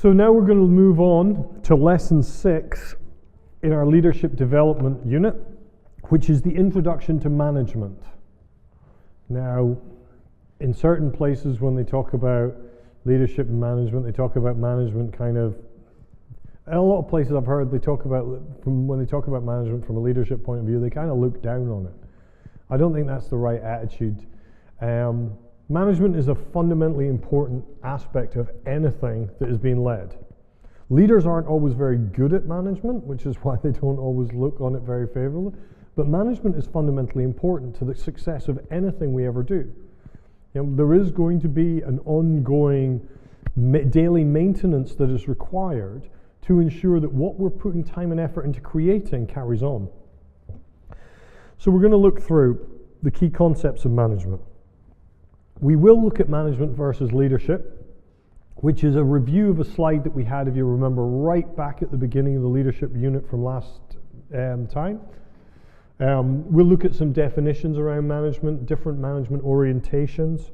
So now we're going to move on to lesson 6 in our leadership development unit, which is the introduction to management. Now, in certain places when they talk about leadership and management, they talk about management kind of, in a lot of places I've heard they talk about, when they talk about management from a leadership point of view, they kind of look down on it. I don't think that's the right attitude. Management is a fundamentally important aspect of anything that is being led. Leaders aren't always very good at management, which is why they don't always look on it very favorably. But management is fundamentally important to the success of anything we ever do. There is going to be an ongoing daily maintenance that is required to ensure that what we're putting time and effort into creating carries on. So we're going to look through the key concepts of management. We will look at management versus leadership, which is a review of a slide that we had, if you remember, right back at the beginning of the leadership unit from last time. We'll look at some definitions around management, different management orientations.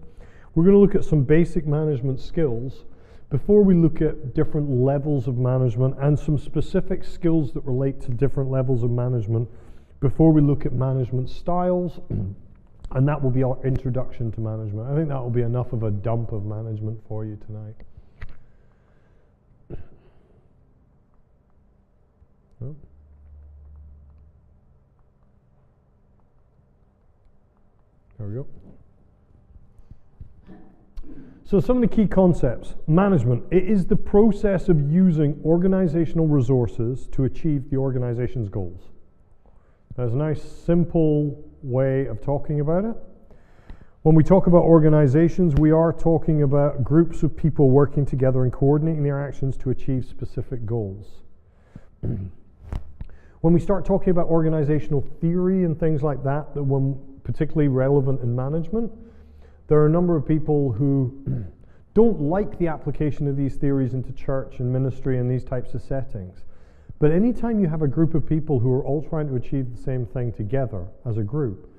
We're going to look at some basic management skills before we look at different levels of management and some specific skills that relate to different levels of management before we look at management styles. And that will be our introduction to management. I think that will be enough of a dump of management for you tonight. Oh. There we go. So some of the key concepts. Management. It is the process of using organizational resources to achieve the organization's goals. There's a nice simple way of talking about it. When we talk about organizations, we are talking about groups of people working together and coordinating their actions to achieve specific goals. When we start talking about organizational theory and things like that, that when particularly relevant in management, there are a number of people who don't like the application of these theories into church and ministry and these types of settings. But anytime you have a group of people who are all trying to achieve the same thing together as a group,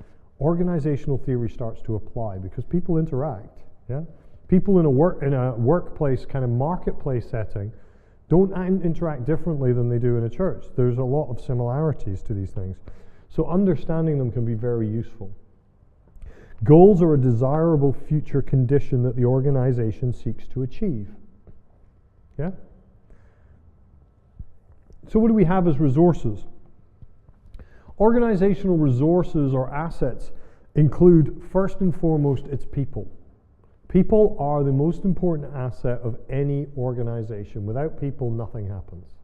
organizational theory starts to apply because people interact. Yeah? People in a workplace, kind of marketplace setting, don't interact differently than they do in a church. There's a lot of similarities to these things. So understanding them can be very useful. Goals are a desirable future condition that the organization seeks to achieve. Yeah? So what do we have as resources? Organizational resources or assets include, first and foremost, its people. People are the most important asset of any organization. Without people, nothing happens.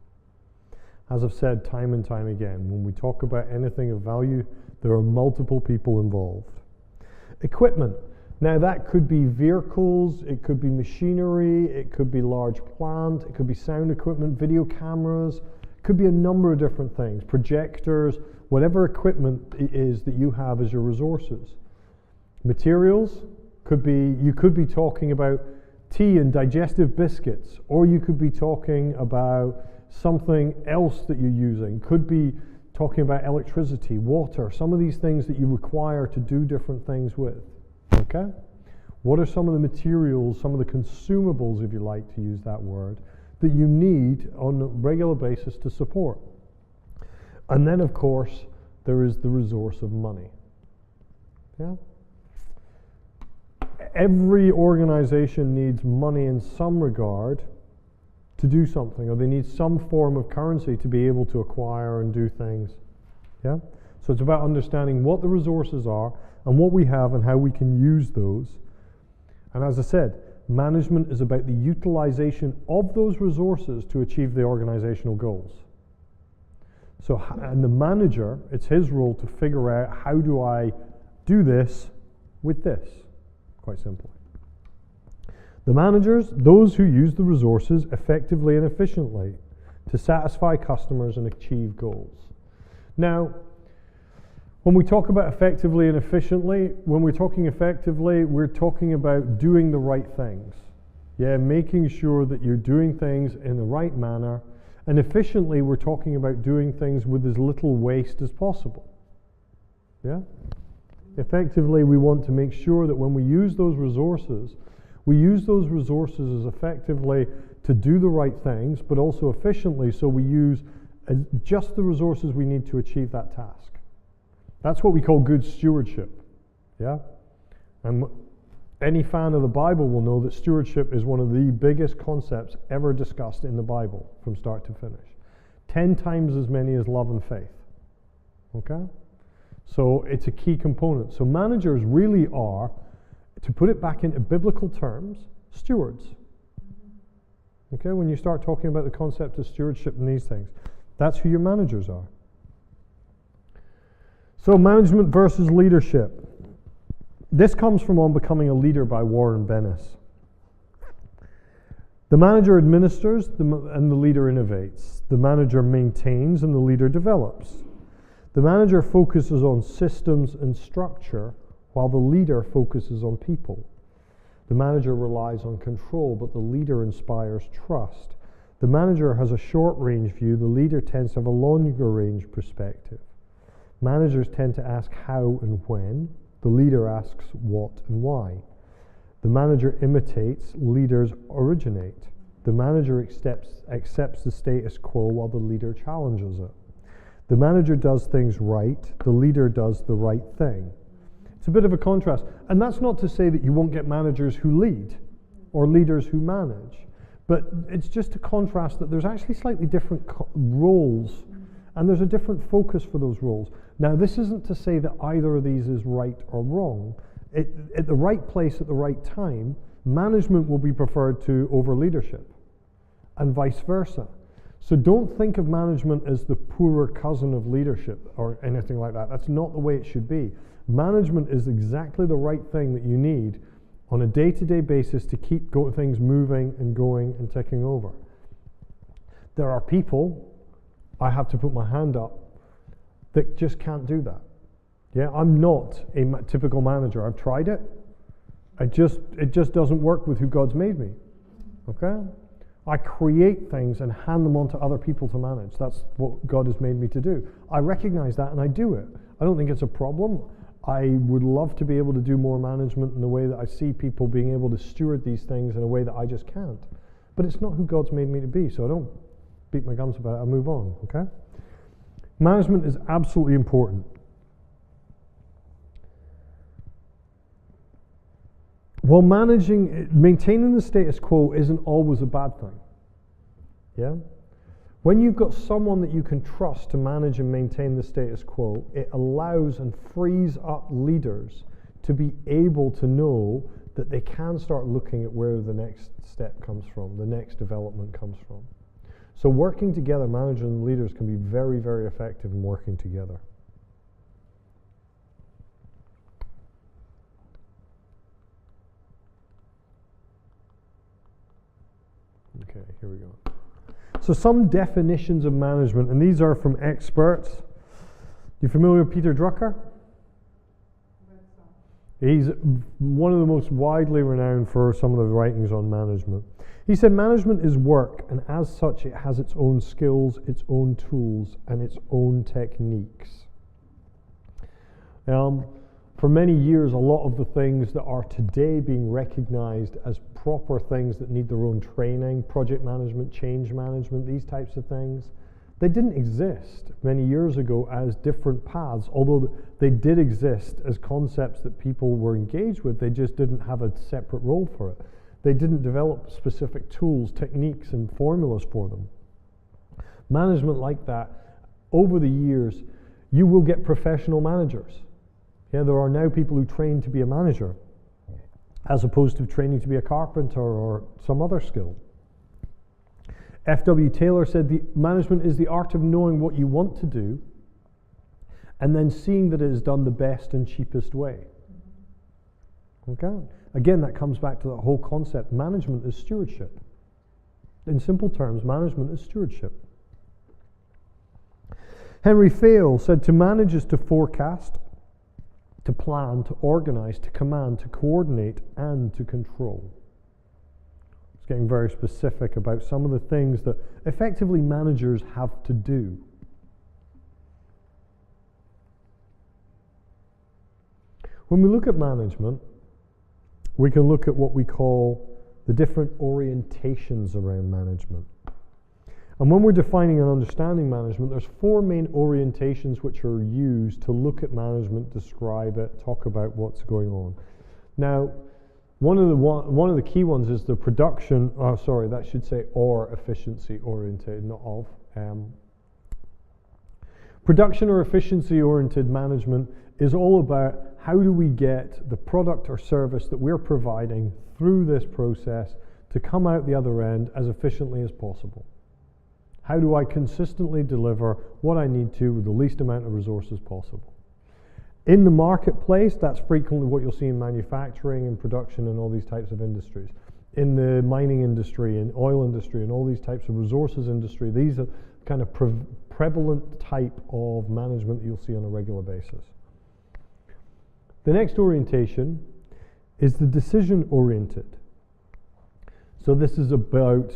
As I've said time and time again, when we talk about anything of value, there are multiple people involved. Equipment. Now that could be vehicles, it could be machinery, it could be large plant, it could be sound equipment, video cameras, it could be a number of different things, projectors, whatever equipment it is that you have as your resources. Materials, you could be talking about tea and digestive biscuits, or you could be talking about something else that you're using. Could be talking about electricity, water, some of these things that you require to do different things with. Okay? What are some of the materials, some of the consumables, if you like to use that word, that you need on a regular basis to support? And then, of course, there is the resource of money. Yeah? Every organization needs money in some regard to do something, or they need some form of currency to be able to acquire and do things. Yeah? So it's about understanding what the resources are and what we have and how we can use those. And as I said, management is about the utilization of those resources to achieve the organizational goals. So, and the manager, it's his role to figure out, how do I do this with this? Quite simply. The managers, those who use the resources effectively and efficiently to satisfy customers and achieve goals. Now, when we talk about effectively and efficiently, when we're talking effectively, we're talking about doing the right things. Yeah, making sure that you're doing things in the right manner. And efficiently, we're talking about doing things with as little waste as possible. Yeah? Effectively, we want to make sure that when we use those resources, we use those resources as effectively to do the right things, but also efficiently, so we use just the resources we need to achieve that task. That's what we call good stewardship. Yeah? And any fan of the Bible will know that stewardship is one of the biggest concepts ever discussed in the Bible from start to finish. 10 times as many as love and faith. Okay? So it's a key component. So managers really are, to put it back into biblical terms, stewards. Okay? When you start talking about the concept of stewardship and these things, that's who your managers are. So management versus leadership. This comes from On Becoming a Leader by Warren Bennis. The manager administers and the leader innovates. The manager maintains and the leader develops. The manager focuses on systems and structure while the leader focuses on people. The manager relies on control, but the leader inspires trust. The manager has a short-range view. The leader tends to have a longer-range perspective. Managers tend to ask how and when. The leader asks what and why. The manager imitates, leaders originate. The manager accepts the status quo while the leader challenges it. The manager does things right, the leader does the right thing. It's a bit of a contrast. And that's not to say that you won't get managers who lead or leaders who manage, but it's just to contrast that there's actually slightly different roles, and there's a different focus for those roles. Now, this isn't to say that either of these is right or wrong. At the right place at the right time, management will be preferred to over leadership, and vice versa. So don't think of management as the poorer cousin of leadership or anything like that. That's not the way it should be. Management is exactly the right thing that you need on a day-to-day basis to keep things moving and going and ticking over. There are people, I have to put my hand up, that just can't do that. Yeah, I'm not a typical manager. I've tried it. It just doesn't work with who God's made me. Okay? I create things and hand them on to other people to manage. That's what God has made me to do. I recognize that and I do it. I don't think it's a problem. I would love to be able to do more management in the way that I see people being able to steward these things in a way that I just can't. But it's not who God's made me to be, so I don't beat my gums about it. I move on, okay? Management is absolutely important. While maintaining the status quo isn't always a bad thing. Yeah? When you've got someone that you can trust to manage and maintain the status quo, it allows and frees up leaders to be able to know that they can start looking at where the next step comes from, the next development comes from. So working together, managers and leaders can be very, very effective in working together. Okay, here we go. So some definitions of management, and these are from experts. You familiar with Peter Drucker? He's one of the most widely renowned for some of the writings on management. He said management is work, and as such it has its own skills, its own tools, and its own techniques. For many years, a lot of the things that are today being recognized as proper things that need their own training, project management, change management, these types of things, they didn't exist many years ago as different paths, although they did exist as concepts that people were engaged with. They just didn't have a separate role for it. They didn't develop specific tools, techniques, and formulas for them. Management like that, over the years, you will get professional managers. Yeah, there are now people who train to be a manager, as opposed to training to be a carpenter or some other skill. F.W. Taylor said the management is the art of knowing what you want to do and then seeing that it is done the best and cheapest way. Okay? Again, that comes back to the whole concept. Management is stewardship. In simple terms, management is stewardship. Henry Fayol said to manage is to forecast, to plan, to organize, to command, to coordinate, and to control. It's getting very specific about some of the things that effectively managers have to do. When we look at management, we can look at what we call the different orientations around management. And when we're defining and understanding management, there's 4 main orientations which are used to look at management, describe it, talk about what's going on. Now, one of the key ones is the production, that should say or efficiency oriented, not of. Production or efficiency oriented management is all about how do we get the product or service that we're providing through this process to come out the other end as efficiently as possible. How do I consistently deliver what I need to with the least amount of resources possible? In the marketplace, that's frequently what you'll see in manufacturing and production and all these types of industries. In the mining industry and oil industry and all these types of resources industry, these are kind of prevalent type of management that you'll see on a regular basis. The next orientation is the decision-oriented. So this is about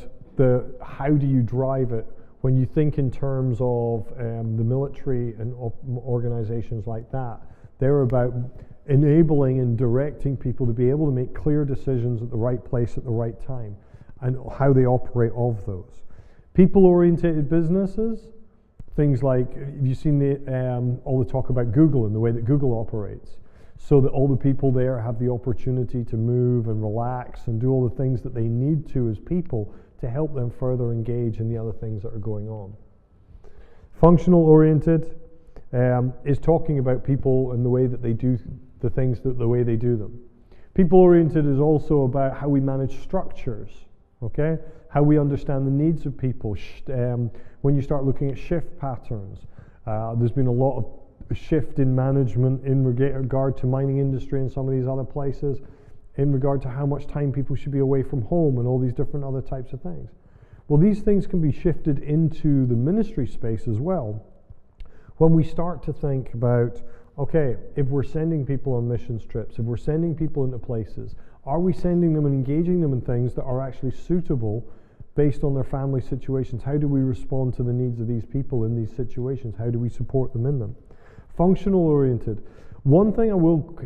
how do you drive it when you think in terms of the military and organizations like that. They're about enabling and directing people to be able to make clear decisions at the right place at the right time and how they operate of those. People-oriented businesses, things like, have you seen all the talk about Google and the way that Google operates? So that all the people there have the opportunity to move and relax and do all the things that they need to as people to help them further engage in the other things that are going on. Functional oriented is talking about people and the way that they do the things, the way they do them. People oriented is also about how we manage structures, okay? How we understand the needs of people. When you start looking at shift patterns, there's been a lot of shift in management in regard to mining industry and some of these other places, in regard to how much time people should be away from home and all these different other types of things. Well, these things can be shifted into the ministry space as well. When we start to think about, okay, if we're sending people on missions trips, if we're sending people into places, are we sending them and engaging them in things that are actually suitable based on their family situations? How do we respond to the needs of these people in these situations? How do we support them in them? Functional oriented. One thing I will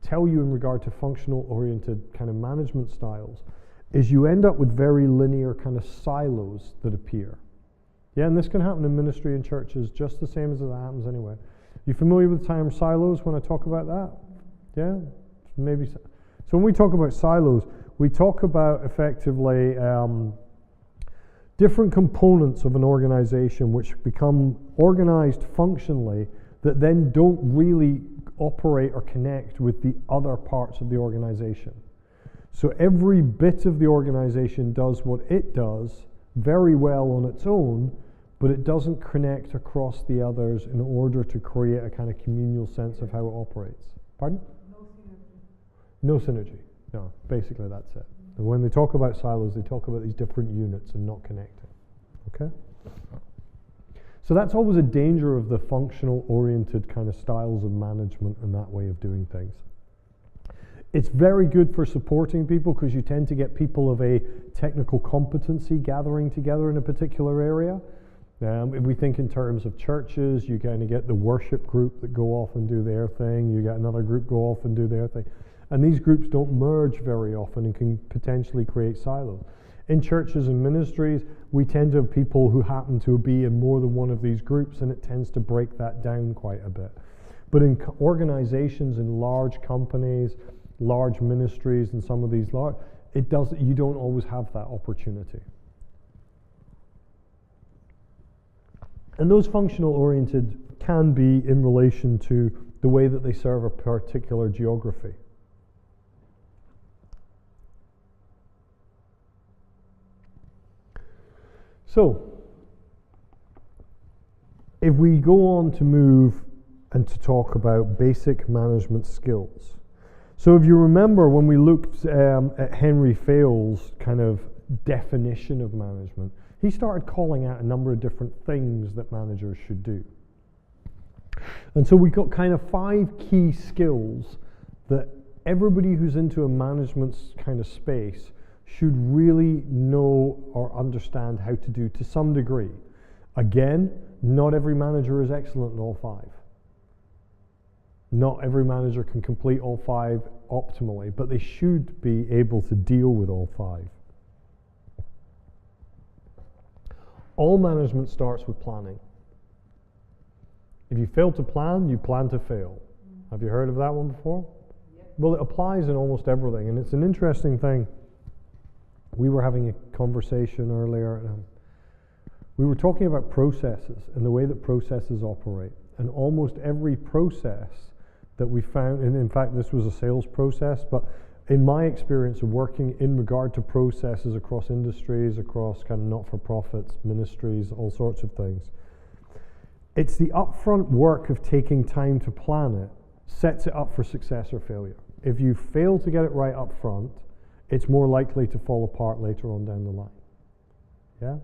tell you in regard to functional oriented kind of management styles is you end up with very linear kind of silos that appear. Yeah, and this can happen in ministry and churches just the same as it happens anywhere. You familiar with the term silos when I talk about that? Yeah, maybe so. So when we talk about silos, we talk about effectively different components of an organization which become organized functionally that then don't really operate or connect with the other parts of the organization. So every bit of the organization does what it does very well on its own, but it doesn't connect across the others in order to create a kind of communal sense of how it operates. Pardon? No synergy. No, basically that's it. And when they talk about silos, they talk about these different units and not connecting. Okay? So that's always a danger of the functional oriented kind of styles of management and that way of doing things. It's very good for supporting people because you tend to get people of a technical competency gathering together in a particular area. If we think in terms of churches, you kind of get the worship group that go off and do their thing. You get another group go off and do their thing. And these groups don't merge very often and can potentially create silos. In churches and ministries, we tend to have people who happen to be in more than one of these groups, and it tends to break that down quite a bit. But in organizations, in large companies, large ministries, and some of these large, you don't always have that opportunity. And those functional oriented can be in relation to the way that they serve a particular geography. So, if we go on to move and to talk about basic management skills. So if you remember when we looked at Henry Fayol's kind of definition of management, he started calling out a number of different things that managers should do. And so we got kind of 5 key skills that everybody who's into a management kind of space should really know or understand how to do to some degree. Again, not every manager is excellent in all 5. Not every manager can complete all 5 optimally, but they should be able to deal with all 5. All management starts with planning. If you fail to plan, you plan to fail. Have you heard of that one before? Yep. Well, it applies in almost everything, and it's an interesting thing. We were having a conversation earlier. We were talking about processes and the way that processes operate. And almost every process that we found, and in fact this was a sales process, but in my experience of working in regard to processes across industries, across kind of not-for-profits, ministries, all sorts of things, it's the upfront work of taking time to plan it sets it up for success or failure. If you fail to get it right up front, it's more likely to fall apart later on down the line. Yeah?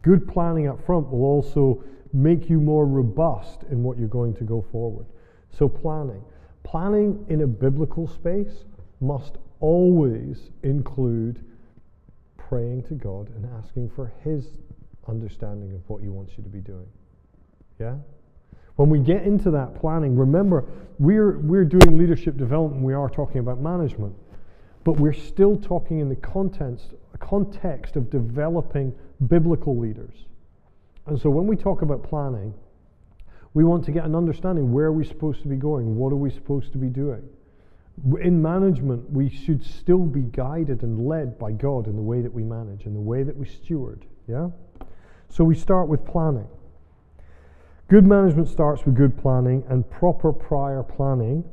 Good planning up front will also make you more robust in what you're going to go forward. So planning. Planning in a biblical space must always include praying to God and asking for His understanding of what He wants you to be doing. Yeah? When we get into that planning, remember, we're doing leadership development, we are talking about management, but we're still talking in the context of developing biblical leaders. And so when we talk about planning, we want to get an understanding, where are we supposed to be going? What are we supposed to be doing? In management, we should still be guided and led by God in the way that we manage, in the way that we steward. Yeah? So we start with planning. Good management starts with good planning, and proper prior planning,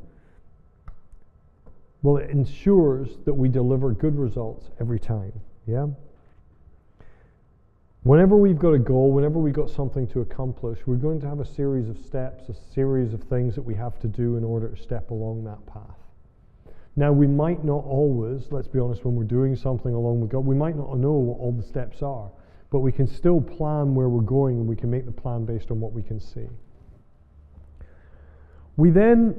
well, it ensures that we deliver good results every time. Yeah? Whenever we've got a goal, whenever we've got something to accomplish, we're going to have a series of steps, a series of things that we have to do in order to step along that path. Now, we might not always, let's be honest, when we're doing something along with God, we might not know what all the steps are, but we can still plan where we're going, and we can make the plan based on what we can see. We then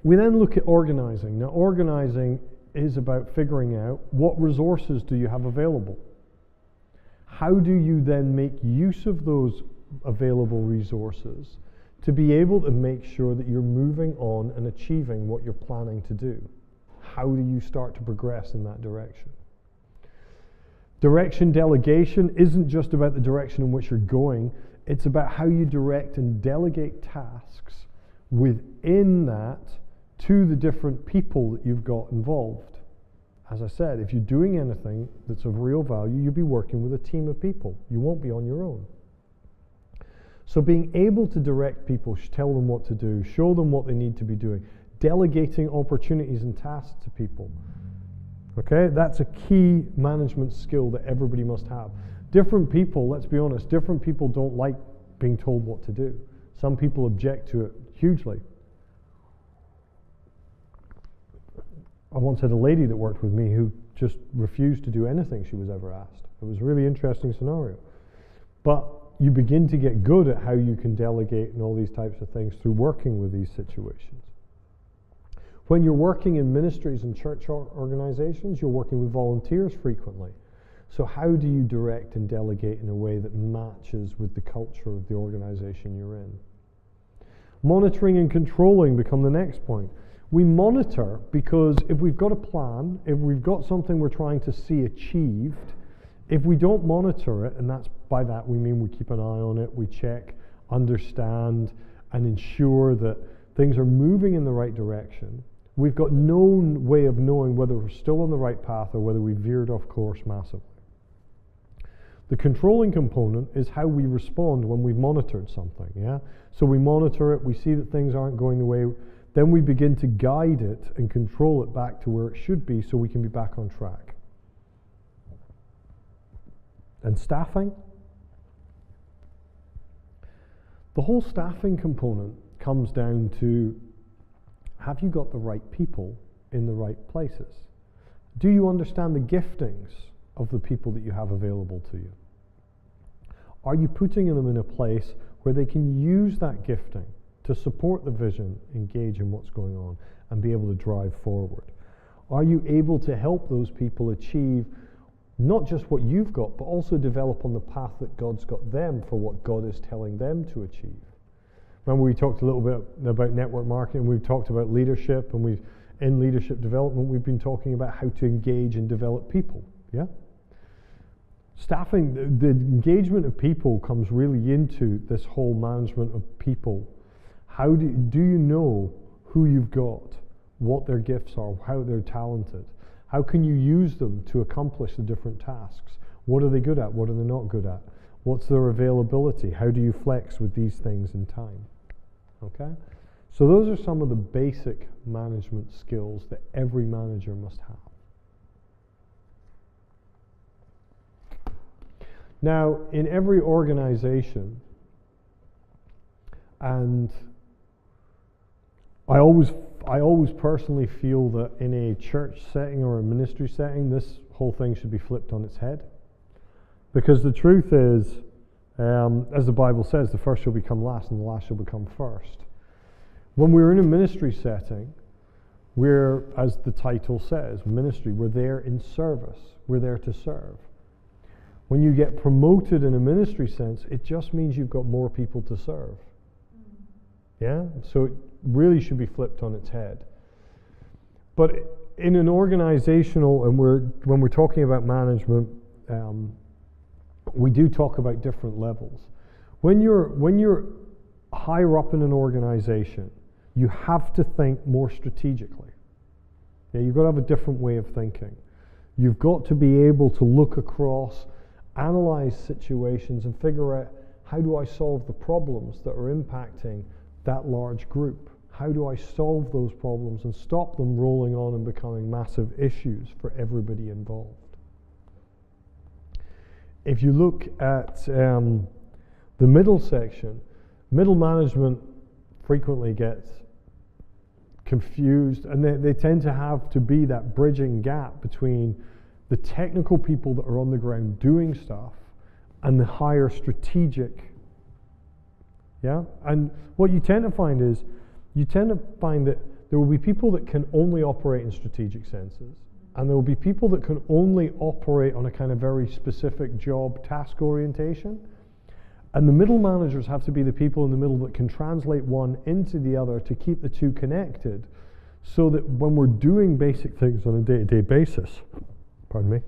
look at organizing. Now, organizing is about figuring out what resources do you have available. How do you then make use of those available resources to be able to make sure that you're moving on and achieving what you're planning to do? How do you start to progress in that direction? Direction delegation isn't just about the direction in which you're going, it's about how you direct and delegate tasks within that to the different people that you've got involved. As I said, if you're doing anything that's of real value, you'll be working with a team of people. You won't be on your own. So being able to direct people, tell them what to do, show them what they need to be doing, delegating opportunities and tasks to people. Okay, that's a key management skill that everybody must have. Different people, let's be honest, different people don't like being told what to do. Some people object to it hugely. I once had a lady that worked with me who just refused to do anything she was ever asked. It was a really interesting scenario. But you begin to get good at how you can delegate and all these types of things through working with these situations. When you're working in ministries and church organizations, you're working with volunteers frequently. So how do you direct and delegate in a way that matches with the culture of the organization you're in? Monitoring and controlling become the next point. We monitor because if we've got a plan, if we've got something we're trying to see achieved, if we don't monitor it, and by that we mean we keep an eye on it, we check, understand, and ensure that things are moving in the right direction, we've got no way of knowing whether we're still on the right path or whether we veered off course massively. The controlling component is how we respond when we've monitored something. Yeah? So we monitor it, we see that things aren't going the way, then we begin to guide it and control it back to where it should be so we can be back on track. And staffing. The whole staffing component comes down to, have you got the right people in the right places? Do you understand the giftings of the people that you have available to you? Are you putting them in a place where they can use that gifting to support the vision, engage in what's going on, and be able to drive forward? Are you able to help those people achieve not just what you've got, but also develop on the path that God's got them for what God is telling them to achieve? Remember we talked a little bit about network marketing, we've talked about leadership, and in leadership development we've been talking about how to engage and develop people, yeah? Staffing, the engagement of people comes really into this whole management of people. How do you know who you've got, what their gifts are, how they're talented? How can you use them to accomplish the different tasks? What are they good at? What are they not good at? What's their availability? How do you flex with these things in time? Okay? So those are some of the basic management skills that every manager must have. Now, in every organization, and I always personally feel that in a church setting or a ministry setting, this whole thing should be flipped on its head. Because the truth is, as the Bible says, the first shall become last and the last shall become first. When we're in a ministry setting, we're, as the title says, ministry, we're there in service. We're there to serve. When you get promoted in a ministry sense, it just means you've got more people to serve. Yeah? So it really should be flipped on its head. But in an organizational, and when we're talking about management, we do talk about different levels. When you're higher up in an organization, you have to think more strategically. Yeah, you've got to have a different way of thinking. You've got to be able to look across, analyze situations, and figure out, how do I solve the problems that are impacting that large group? How do I solve those problems and stop them rolling on and becoming massive issues for everybody involved? If you look at the middle section, middle management frequently gets confused, and they tend to have to be that bridging gap between the technical people that are on the ground doing stuff and the higher strategic. Yeah? And what you tend to find is, that there will be people that can only operate in strategic senses, and there will be people that can only operate on a kind of very specific job task orientation. And the middle managers have to be the people in the middle that can translate one into the other to keep the two connected, so that when we're doing basic things on a day-to-day basis, pardon me,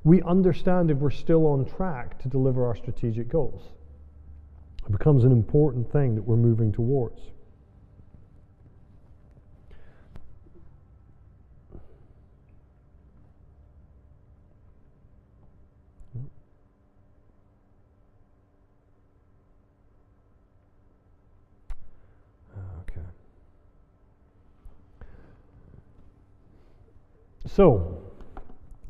we understand if we're still on track to deliver our strategic goals. It becomes an important thing that we're moving towards. Okay. So,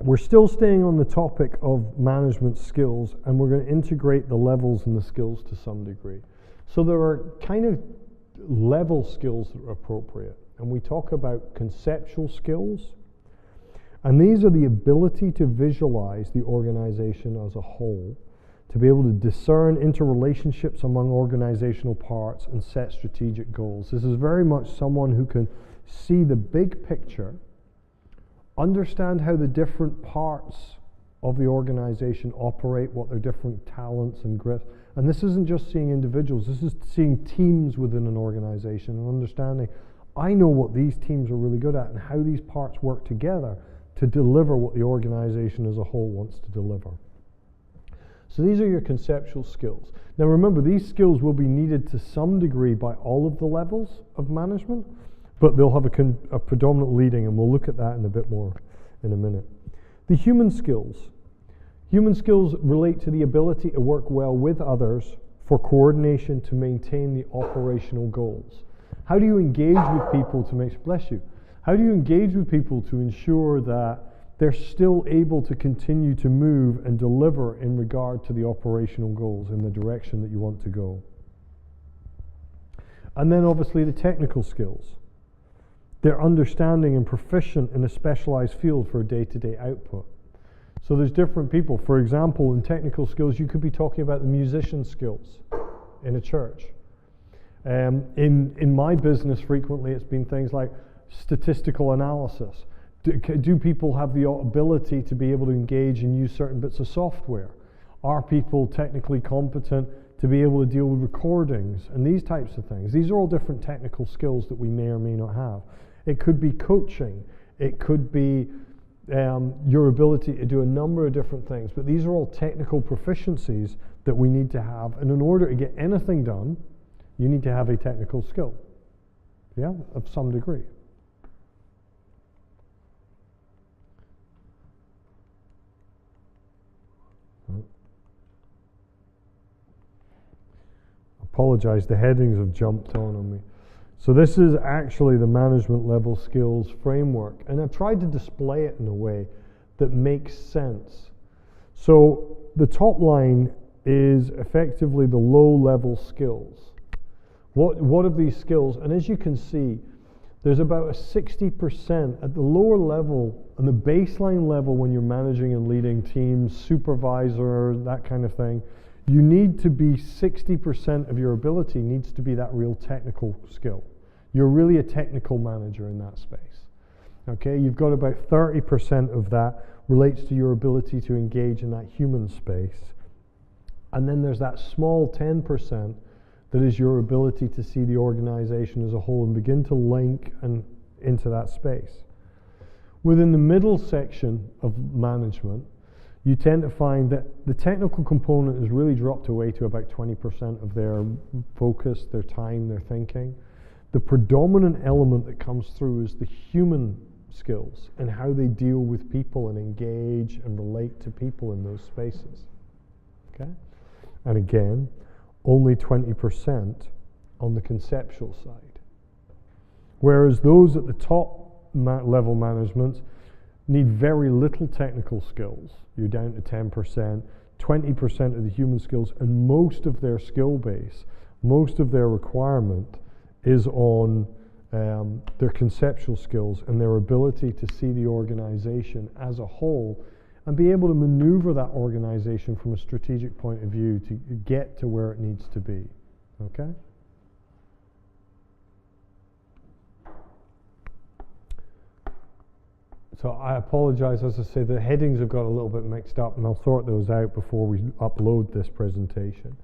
we're still staying on the topic of management skills, and we're going to integrate the levels and the skills to some degree. So there are kind of level skills that are appropriate, and we talk about conceptual skills, and these are the ability to visualize the organization as a whole, to be able to discern interrelationships among organizational parts and set strategic goals. This is very much someone who can see the big picture, understand how the different parts of the organization operate, what their different talents and grit. And this isn't just seeing individuals, this is seeing teams within an organization and understanding, I know what these teams are really good at and how these parts work together to deliver what the organization as a whole wants to deliver. So these are your conceptual skills. Now remember, these skills will be needed to some degree by all of the levels of management, but they'll have a predominant leading, and we'll look at that in a bit more in a minute. The human skills. Human skills relate to the ability to work well with others for coordination to maintain the operational goals. How do you engage with people to make, bless you, how do you engage with people to ensure that they're still able to continue to move and deliver in regard to the operational goals in the direction that you want to go? And then obviously the technical skills. They're understanding and proficient in a specialized field for day-to-day output. So there's different people. For example, in technical skills, you could be talking about the musician skills in a church. In my business, frequently it's been things like statistical analysis. Do people have the ability to be able to engage and use certain bits of software? Are people technically competent to be able to deal with recordings and these types of things. These are all different technical skills that we may or may not have. It could be coaching. It could be your ability to do a number of different things. But these are all technical proficiencies that we need to have. And in order to get anything done, you need to have a technical skill, yeah, of some degree. Apologize, the headings have jumped on me. So this is actually the management level skills framework, and I've tried to display it in a way that makes sense. So the top line is effectively the low level skills. What are these skills? And as you can see, there's about a 60% at the lower level, and the baseline level when you're managing and leading teams, supervisor, that kind of thing. You need to be 60% of your ability needs to be that real technical skill. You're really a technical manager in that space. Okay, you've got about 30% of that relates to your ability to engage in that human space. And then there's that small 10% that is your ability to see the organization as a whole and begin to link into that space. Within the middle section of management, you tend to find that the technical component has really dropped away to about 20% of their focus, their time, their thinking. The predominant element that comes through is the human skills and how they deal with people and engage and relate to people in those spaces. Okay? And again, only 20% on the conceptual side. Whereas those at the top level management need very little technical skills. You're down to 10%, 20% of the human skills, and most of their skill base, most of their requirement is on their conceptual skills and their ability to see the organization as a whole and be able to maneuver that organization from a strategic point of view to get to where it needs to be. Okay? So I apologize, as I say, the headings have got a little bit mixed up, and I'll sort those out before we upload this presentation.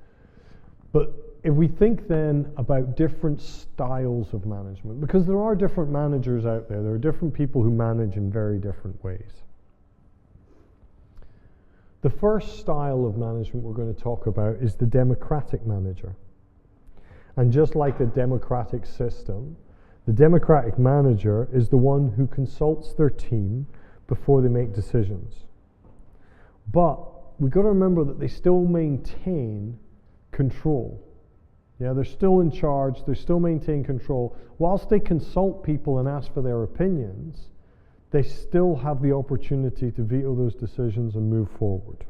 But if we think then about different styles of management, because there are different managers out there are different people who manage in very different ways. The first style of management we're going to talk about is the democratic manager. And just like a democratic system, the democratic manager is the one who consults their team before they make decisions. But we've got to remember that they still maintain control. Yeah, they're still in charge, they still maintain control. Whilst they consult people and ask for their opinions, they still have the opportunity to veto those decisions and move forward.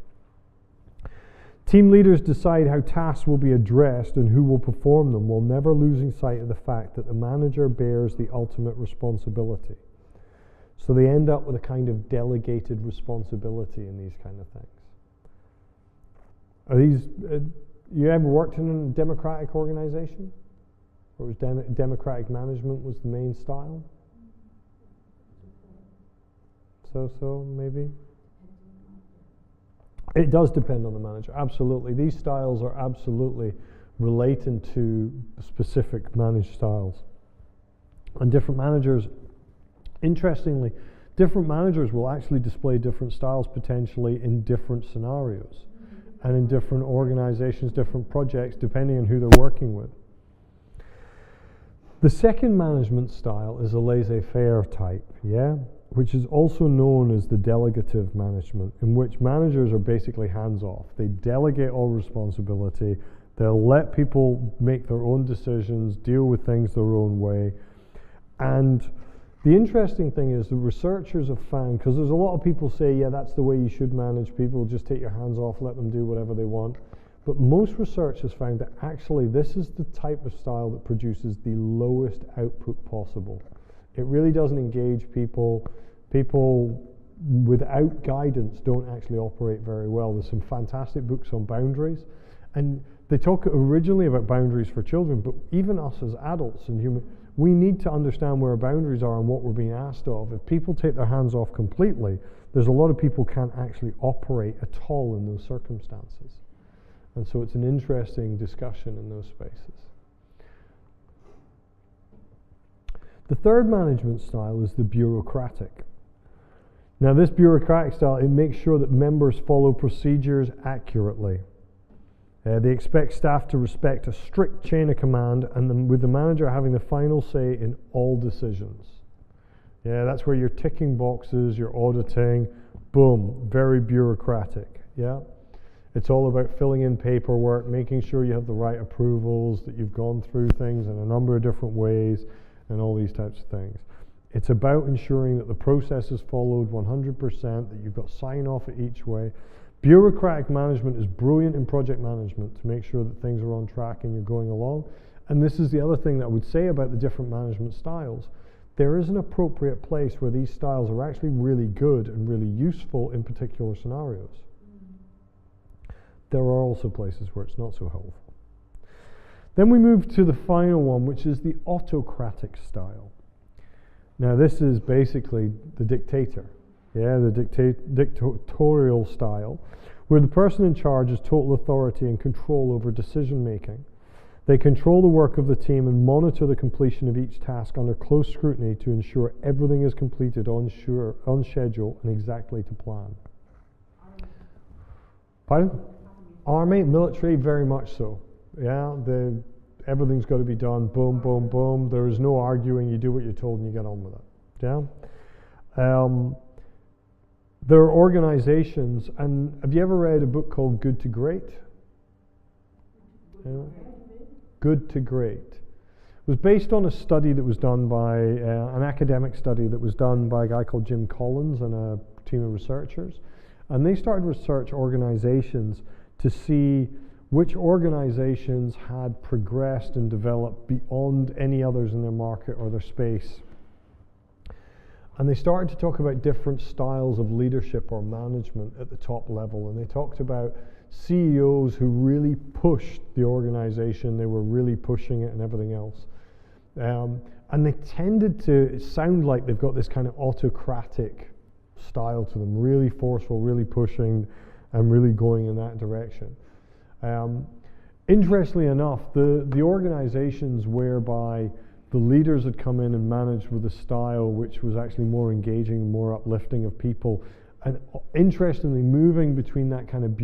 Team leaders decide how tasks will be addressed and who will perform them, while never losing sight of the fact that the manager bears the ultimate responsibility. So they end up with a kind of delegated responsibility in these kind of things. Are these, you ever worked in a democratic organization? Or was democratic management was the main style? So, maybe? It does depend on the manager, absolutely. These styles are absolutely related to specific managed styles. And different managers, interestingly, different managers will actually display different styles potentially in different scenarios and in different organizations, different projects, depending on who they're working with. The second management style is a laissez-faire type, yeah? Which is also known as the delegative management, in which managers are basically hands-off. They delegate all responsibility, they'll let people make their own decisions, deal with things their own way. And the interesting thing is the researchers have found, because there's a lot of people say, yeah, that's the way you should manage people, just take your hands off, let them do whatever they want. But most research has found that actually this is the type of style that produces the lowest output possible. It really doesn't engage people. People without guidance don't actually operate very well. There's some fantastic books on boundaries, and they talk originally about boundaries for children, but even us as adults and human, we need to understand where our boundaries are and what we're being asked of. If people take their hands off completely, there's a lot of people can't actually operate at all in those circumstances. And so it's an interesting discussion in those spaces. The third management style is the bureaucratic. Now this bureaucratic style, it makes sure that members follow procedures accurately. They expect staff to respect a strict chain of command, and with the manager having the final say in all decisions. Yeah, that's where you're ticking boxes, you're auditing, boom, very bureaucratic, yeah? It's all about filling in paperwork, making sure you have the right approvals, that you've gone through things in a number of different ways, and all these types of things. It's about ensuring that the process is followed 100%, that you've got sign off at each way. Bureaucratic management is brilliant in project management to make sure that things are on track and you're going along. And this is the other thing that I would say about the different management styles. There is an appropriate place where these styles are actually really good and really useful in particular scenarios. There are also places where it's not so helpful. Then we move to the final one, which is the autocratic style. Now this is basically the dictator. Yeah, the dictatorial style, where the person in charge has total authority and control over decision making. They control the work of the team and monitor the completion of each task under close scrutiny to ensure everything is completed on schedule and exactly to plan. Pardon? Army, military, very much so. Yeah, everything's got to be done, boom, boom, boom. There is no arguing, you do what you're told and you get on with it. Yeah. There are organizations, and have you ever read a book called Good to Great? Yeah. Good to Great. It was based on a study that was done by, an academic study that was done by a guy called Jim Collins and a team of researchers. And they started research organizations to see which organizations had progressed and developed beyond any others in their market or their space. And they started to talk about different styles of leadership or management at the top level. And they talked about CEOs who really pushed the organization. They were really pushing it and everything else. And they tended to sound like they've got this kind of autocratic style to them, really forceful, really pushing, and really going in that direction. Interestingly enough, the organizations whereby the leaders had come in and managed with a style which was actually more engaging, more uplifting of people, and interestingly moving between that kind of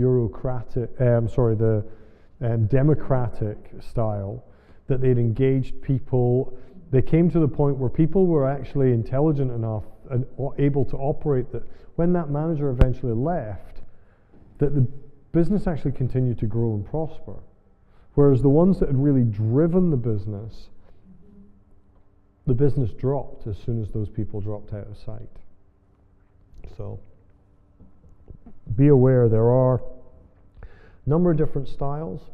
democratic style, that they'd engaged people. They came to the point where people were actually intelligent enough and able to operate that when that manager eventually left, that the business actually continued to grow and prosper. Whereas the ones that had really driven the business dropped as soon as those people dropped out of sight. So be aware there are a number of different styles.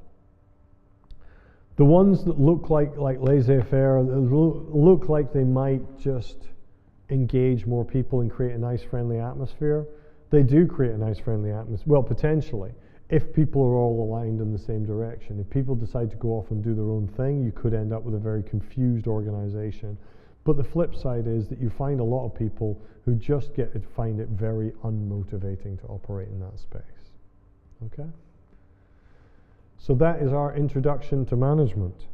The ones that look like laissez-faire, look like they might just engage more people and create a nice friendly atmosphere, they do create a nice friendly atmosphere. Well, potentially, if people are all aligned in the same direction. If people decide to go off and do their own thing, you could end up with a very confused organization. But the flip side is that you find a lot of people who just find it very unmotivating to operate in that space. Okay? So that is our introduction to management.